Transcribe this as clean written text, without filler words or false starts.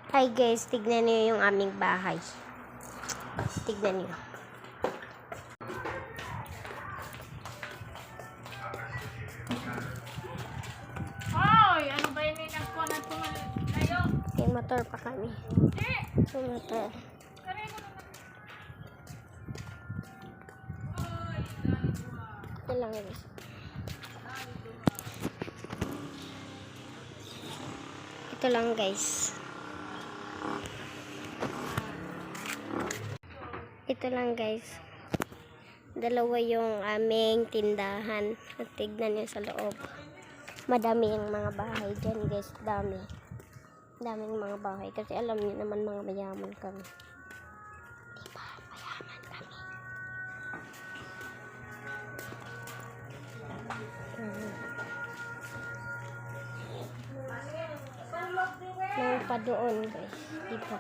Hi guys, tignan niyo yung aming bahay. Tignan niyo. Hoy, ano ba yun yung nagkuha na tumayo? May motor pa kami. So, motor. Ito lang guys. Ito lang guys. Ito lang guys. Dalawa yung aming tindahan. At tignan nyo sa loob. Madami yung mga bahay dyan guys. Dami. Daming mga bahay. Kasi alam niyo naman mga mayaman kami. Diba? Mayaman kami. Nang pa doon guys. Diba?